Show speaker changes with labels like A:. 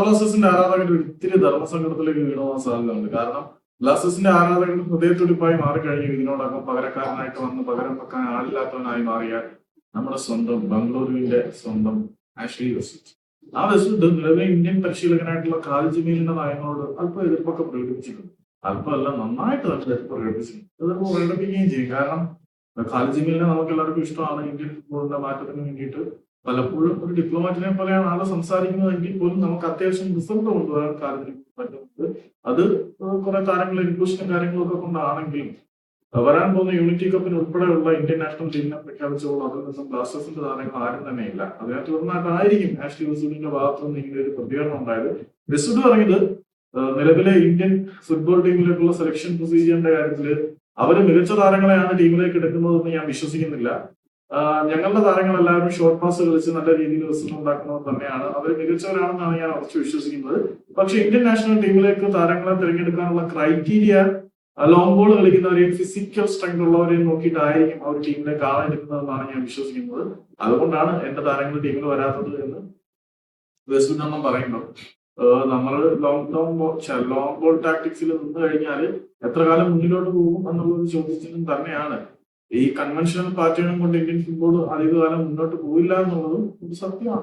A: ബ്ലാസ്റ്റേഴ്സിന്റെ ആരാധകർ ഒത്തിരി ധർമ്മസങ്കടത്തിലേക്ക് വീണുപോകാൻ സാധ്യതയുണ്ട്. കാരണം ബ്ലാസ്റ്റേഴ്സിന്റെ ആരാധകർ ഹൃദയത്തുടിപ്പായി മാറിക്കഴിഞ്ഞു. ഇതിനോടൊപ്പം പകരക്കാരനായിട്ട് വന്ന് പകരം വെക്കാൻ ആളില്ലാത്തവനായി മാറിയ നമ്മുടെ സ്വന്തം ബംഗളൂരുവിന്റെ സ്വന്തം ആഷ്ലി വെസ്റ്റ്. ആ വെസ്റ്റ് നിലവിലെ ഇന്ത്യൻ പരിശീലകനായിട്ടുള്ള ഖാലിദ് ജമീലിന്റെ നയങ്ങളോട് അല്പം എതിർപ്പൊക്കെ പ്രകടിപ്പിച്ചിട്ടുണ്ട്. അല്പമല്ല, നന്നായിട്ട് നല്ല എതിർപ്പ് പ്രകടിപ്പിച്ചിട്ടുണ്ട്. എതിർപ്പ് പ്രകടിപ്പിക്കുകയും ചെയ്യും. കാരണം ഖാലിദ് ജമീലിനെ നമുക്ക് എല്ലാവർക്കും ഇഷ്ടമാണ്. ഇന്ത്യൻ ഫുട്ബോളിന്റെ മാറ്റത്തിന് വേണ്ടിയിട്ട് പലപ്പോഴും ഒരു ഡിപ്ലോമാറ്റിനെ പോലെയാണ് ആള് സംസാരിക്കുന്നതെങ്കിൽ പോലും നമുക്ക് അത്യാവശ്യം റിസൾട്ട് കൊണ്ടുവരാൻ ഖാലിദിന് പറ്റുന്നത്. അത് കുറെ താരങ്ങൾ ഇൻക്ലൂഷനും കാര്യങ്ങളും ഒക്കെ കൊണ്ടാണെങ്കിലും വരാൻ പോകുന്ന യൂണിറ്റി കപ്പിന് ഉൾപ്പെടെയുള്ള ഇന്ത്യൻ നാഷണൽ ടീമിനെ പ്രഖ്യാപിച്ചപ്പോൾ അതിൽ നിന്നും ബ്ലാസ്റ്റേഴ്സിന്റെ താരങ്ങൾ ആരും തന്നെ ഇല്ല. അതിനെ തുടർന്നായിട്ടായിരിക്കും ആഷ്ലി വെസ്റ്റ്വുഡിന്റെ ഭാഗത്തു നിന്ന് ഇങ്ങനെ ഒരു പ്രതികരണം ഉണ്ടായത്. വെസ്റ്റ്വുഡ് പറഞ്ഞത് നിലവിലെ ഇന്ത്യൻ ഫുട്ബോൾ ടീമിലേക്കുള്ള സെലക്ഷൻ പ്രൊസീജിയറിന്റെ കാര്യത്തിൽ അവര് മികച്ച താരങ്ങളെയാണ് ടീമിലേക്ക് എടുക്കുന്നതെന്ന് ഞാൻ വിശ്വസിക്കുന്നില്ല. ഞങ്ങളുടെ താരങ്ങളെല്ലാവരും ഷോർട്ട് പാസ് കളിച്ച് നല്ല രീതിയിൽ റിസൾട്ട് ഉണ്ടാക്കുന്നവർ തന്നെയാണ്. അവർ മികച്ചവരാണെന്നാണ് ഞാൻ ഉറച്ചു വിശ്വസിക്കുന്നത്. പക്ഷെ ഇന്ത്യൻ നാഷണൽ ടീമിലേക്ക് താരങ്ങളെ തിരഞ്ഞെടുക്കാനുള്ള ക്രൈറ്റീരിയ ലോങ് ബോൾ കളിക്കുന്നവരെയും ഫിസിക്കൽ സ്ട്രെങ്ത് ഉള്ളവരെയും നോക്കിയിട്ടായിരിക്കും അവർ ടീമിലേക്ക് ആളെടുക്കുന്നതെന്നാണ് ഞാൻ വിശ്വസിക്കുന്നത്. അതുകൊണ്ടാണ് എന്റെ താരങ്ങൾ ടീമിൽ വരാത്തത് എന്ന് വെസ്റ്റ്വുഡ് പറയുന്നത്. നമ്മൾ ലോങ് ബോൾ ടാക്ടിക്സിൽ നിന്ന് കഴിഞ്ഞാൽ എത്ര കാലം മുന്നിലോട്ട് പോകും എന്നുള്ളൊരു ചോദ്യത്തിനും തന്നെയാണ്. ഈ കൺവെൻഷണൽ പാറ്റേണും കൊണ്ട് ഇന്ത്യൻ ഫുട്ബോൾ അധികകാലം മുന്നോട്ട് പോയില്ല എന്നുള്ളതും ഒരു സത്യമാണ്.